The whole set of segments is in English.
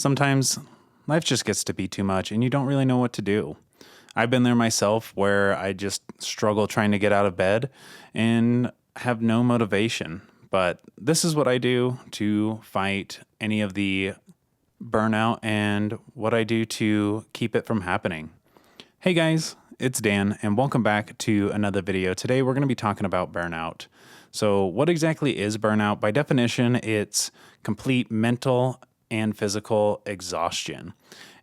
Sometimes life just gets to be too much and you don't really know what to do. I've been there myself where I just struggle trying to get out of bed and have no motivation. But this is what I do to fight any of the burnout and what I do to keep it from happening. Hey guys, it's Dan and welcome back to another video. Today we're going to be talking about burnout. So what exactly is burnout? By definition, it's complete mental and physical exhaustion.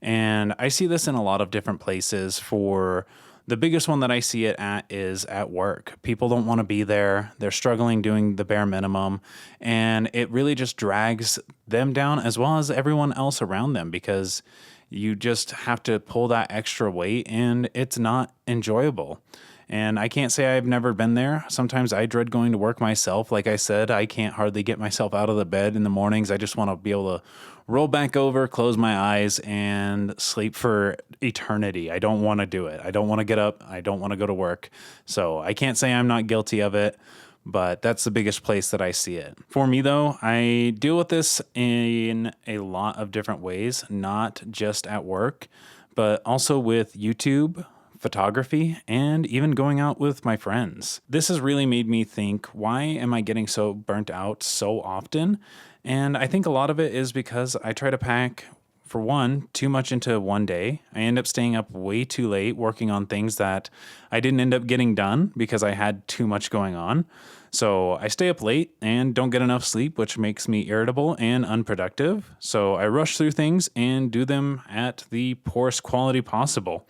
And I see this in a lot of different places. For the biggest one that I see it at is at work. People don't want to be there. They're struggling doing the bare minimum. And it really just drags them down as well as everyone else around them because you just have to pull that extra weight and it's not enjoyable. And I can't say I've never been there. Sometimes I dread going to work myself. Like I said, I can't hardly get myself out of the bed in the mornings. I just want to be able to roll back over, close my eyes, and sleep for eternity. I don't want to do it. I don't want to get up. I don't want to go to work. So I can't say I'm not guilty of it, but that's the biggest place that I see it. For me, though, I deal with this in a lot of different ways, not just at work, but also with YouTube, photography, and even going out with my friends. This has really made me think, why am I getting so burnt out so often? And I think a lot of it is because I try to pack, for one, too much into one day. I end up staying up way too late working on things that I didn't end up getting done because I had too much going on. So I stay up late and don't get enough sleep, which makes me irritable and unproductive. So I rush through things and do them at the poorest quality possible.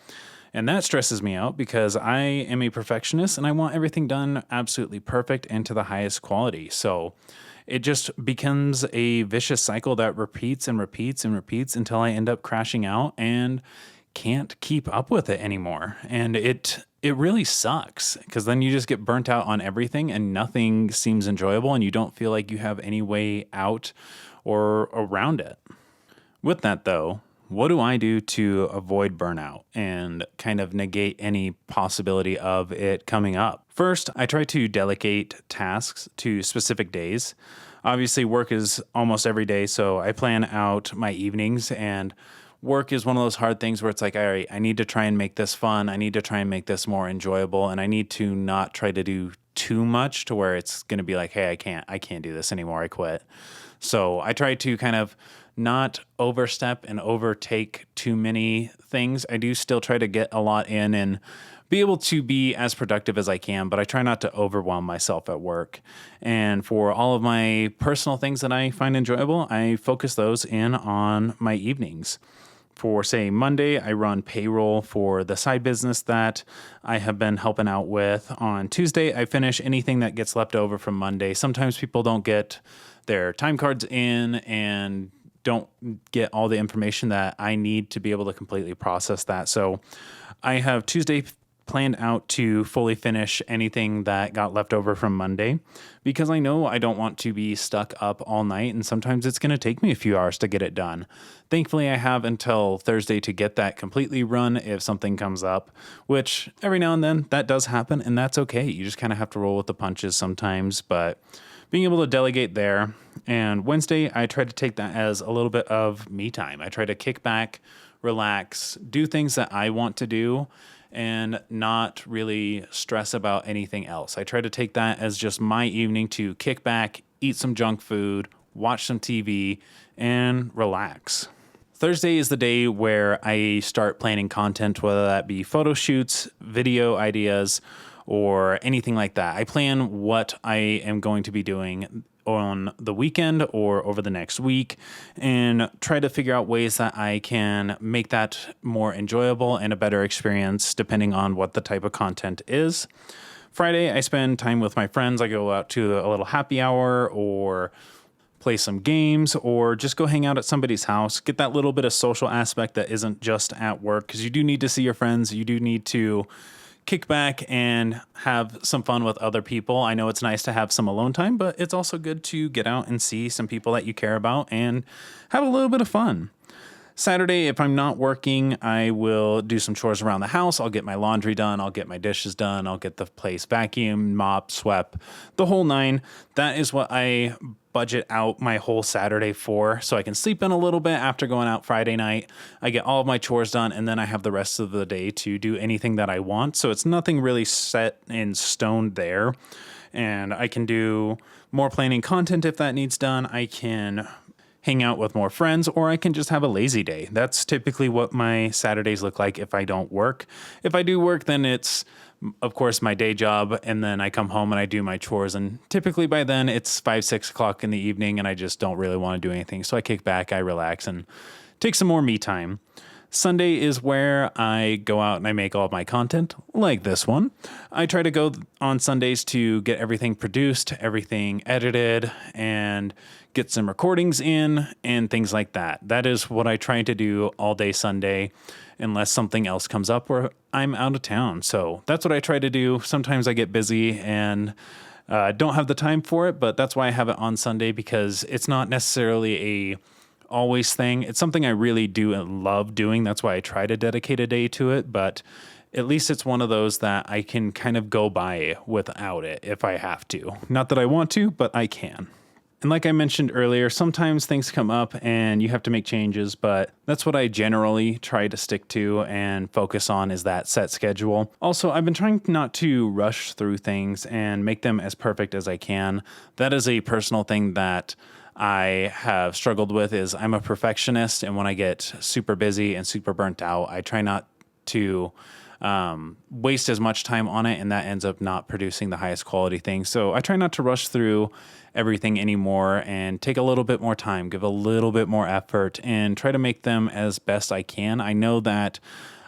And that stresses me out because I am a perfectionist and I want everything done absolutely perfect and to the highest quality. So it just becomes a vicious cycle that repeats and repeats and repeats until I end up crashing out and can't keep up with it anymore. And it really sucks because then you just get burnt out on everything and nothing seems enjoyable and you don't feel like you have any way out or around it. With that though, what do I do to avoid burnout and kind of negate any possibility of it coming up? First, I try to delegate tasks to specific days. Obviously, work is almost every day, so I plan out my evenings, and work is one of those hard things where it's like, all right, I need to try and make this fun. I need to try and make this more enjoyable, and I need to not try to do too much to where it's going to be like, hey, I can't do this anymore. I quit. So I try to kind of not overstep and overtake too many things. I do still try to get a lot in and be able to be as productive as I can, but I try not to overwhelm myself at work. And for all of my personal things that I find enjoyable, I focus those in on my evenings. For, say, Monday, I run payroll for the side business that I have been helping out with. On Tuesday, I finish anything that gets left over from Monday. Sometimes people don't get their time cards in and don't get all the information that I need to be able to completely process that. So I have Tuesday planned out to fully finish anything that got left over from Monday because I know I don't want to be stuck up all night, and sometimes it's going to take me a few hours to get it done. Thankfully, I have until Thursday to get that completely run if something comes up, which every now and then that does happen, and that's okay. You just kind of have to roll with the punches sometimes, but being able to delegate there. And Wednesday, I try to take that as a little bit of me time. I try to kick back, relax, do things that I want to do, and not really stress about anything else. I try to take that as just my evening to kick back, eat some junk food, watch some TV, and relax. Thursday is the day where I start planning content, whether that be photo shoots, video ideas, or anything like that. I plan what I am going to be doing on the weekend or over the next week and try to figure out ways that I can make that more enjoyable and a better experience depending on what the type of content is. Friday, I spend time with my friends. I go out to a little happy hour or play some games or just go hang out at somebody's house, get that little bit of social aspect that isn't just at work, because you do need to see your friends. You do need to kick back and have some fun with other people. I know it's nice to have some alone time, but it's also good to get out and see some people that you care about and have a little bit of fun. Saturday, if I'm not working, I will do some chores around the house. I'll get my laundry done. I'll get my dishes done. I'll get the place vacuumed, mopped, swept, the whole nine. That is what I budget out my whole Saturday for so I can sleep in a little bit after going out Friday night. I get all of my chores done, and then I have the rest of the day to do anything that I want. So it's nothing really set in stone there. And I can do more planning content if that needs done. I can hang out with more friends, or I can just have a lazy day. That's typically what my Saturdays look like if I don't work. If I do work, then it's, of course, my day job, and then I come home and I do my chores, and typically by then it's 5-6 o'clock in the evening, and I just don't really want to do anything. So I kick back, I relax, and take some more me time. Sunday is where I go out and I make all of my content, like this one. I try to go on Sundays to get everything produced, everything edited, and get some recordings in and things like that. That is what I try to do all day Sunday, unless something else comes up or I'm out of town. So that's what I try to do. Sometimes I get busy and don't have the time for it, but that's why I have it on Sunday, because it's not necessarily a always thing. It's something I really do and love doing. That's why I try to dedicate a day to it, but at least it's one of those that I can kind of go by without it if I have to. Not that I want to, but I can. And like I mentioned earlier, sometimes things come up and you have to make changes, but that's what I generally try to stick to and focus on, is that set schedule. Also, I've been trying not to rush through things and make them as perfect as I can. That is a personal thing that I have struggled with. Is I'm a perfectionist, and when I get super busy and super burnt out, I try not to waste as much time on it, and that ends up not producing the highest quality thing. So I try not to rush through everything anymore and take a little bit more time, give a little bit more effort, and try to make them as best I can. I know that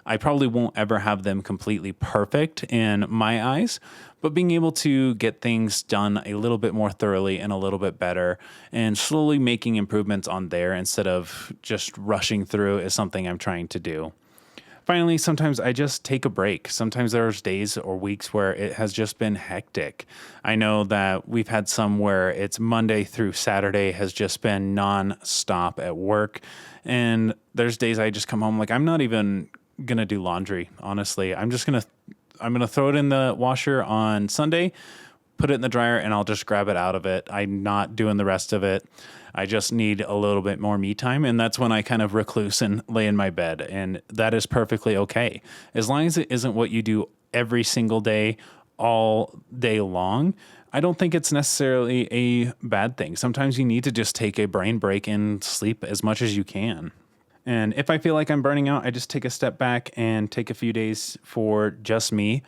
I probably won't ever have them completely perfect in my eyes, but being able to get things done a little bit more thoroughly and a little bit better, and slowly making improvements on there instead of just rushing through, is something I'm trying to do. Finally, sometimes I just take a break. Sometimes there's days or weeks where it has just been hectic. I know that we've had some where it's Monday through Saturday has just been non-stop at work. And there's days I just come home like I'm not even going to do laundry, honestly. I'm going to throw it in the washer on Sunday, put it in the dryer, and I'll just grab it out of it. I'm not doing the rest of it. I just need a little bit more me time, and that's when I kind of recluse and lay in my bed, and that is perfectly okay. As long as it isn't what you do every single day, all day long, I don't think it's necessarily a bad thing. Sometimes you need to just take a brain break and sleep as much as you can. And if I feel like I'm burning out, I just take a step back and take a few days for just me.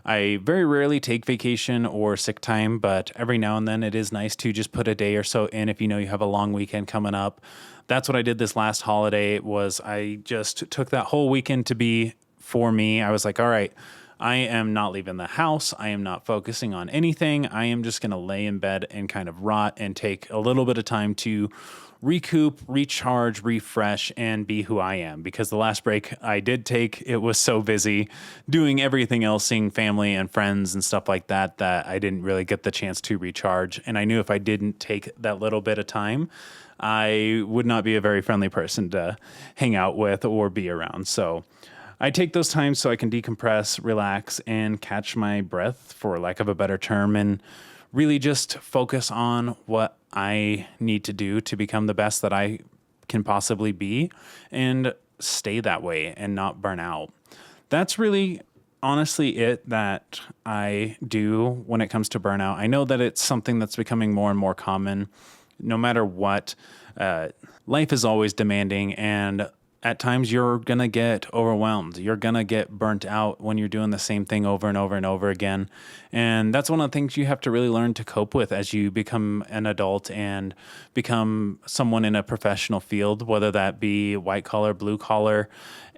I very rarely take vacation or sick time, but every now and then it is nice to just put a day or so in if you know you have a long weekend coming up. That's what I did this last holiday. Was I just took that whole weekend to be for me. I was like, all right, I am not leaving the house. I am not focusing on anything. I am just going to lay in bed and kind of rot and take a little bit of time to recoup, recharge, refresh, and be who I am. Because the last break I did take, it was so busy doing everything else, seeing family and friends and stuff like that, that I didn't really get the chance to recharge. And I knew if I didn't take that little bit of time, I would not be a very friendly person to hang out with or be around. So I take those times so I can decompress, relax, and catch my breath, for lack of a better term, and really just focus on what I need to do to become the best that I can possibly be and stay that way and not burn out. That's really honestly it that I do when it comes to burnout. I know that it's something that's becoming more and more common. No matter what, life is always demanding, and at times you're going to get overwhelmed. You're going to get burnt out when you're doing the same thing over and over and over again. And that's one of the things you have to really learn to cope with as you become an adult and become someone in a professional field, whether that be white collar, blue collar,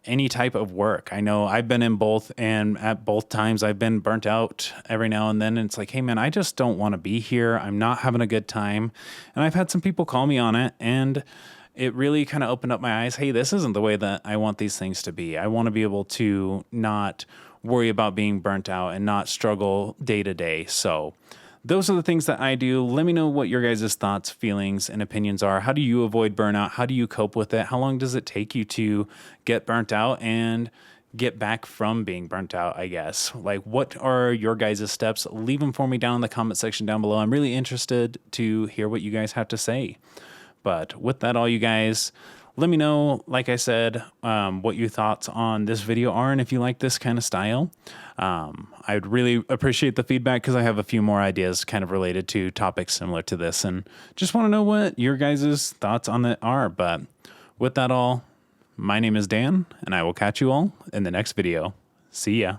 any type of work. I know I've been in both, and at both times I've been burnt out every now and then. And it's like, hey man, I just don't want to be here. I'm not having a good time. And I've had some people call me on it, and it really kind of opened up my eyes. Hey, this isn't the way that I want these things to be. I want to be able to not worry about being burnt out and not struggle day to day. So those are the things that I do. Let me know what your guys' thoughts, feelings, and opinions are. How do you avoid burnout? How do you cope with it? How long does it take you to get burnt out and get back from being burnt out, I guess. Like, what are your guys' steps? Leave them for me down in the comment section down below. I'm really interested to hear what you guys have to say. But with that, all you guys, let me know, like I said, what your thoughts on this video are, and if you like this kind of style. I'd really appreciate the feedback because I have a few more ideas kind of related to topics similar to this, and just want to know what your guys' thoughts on it are. But with that all, my name is Dan, and I will catch you all in the next video. See ya.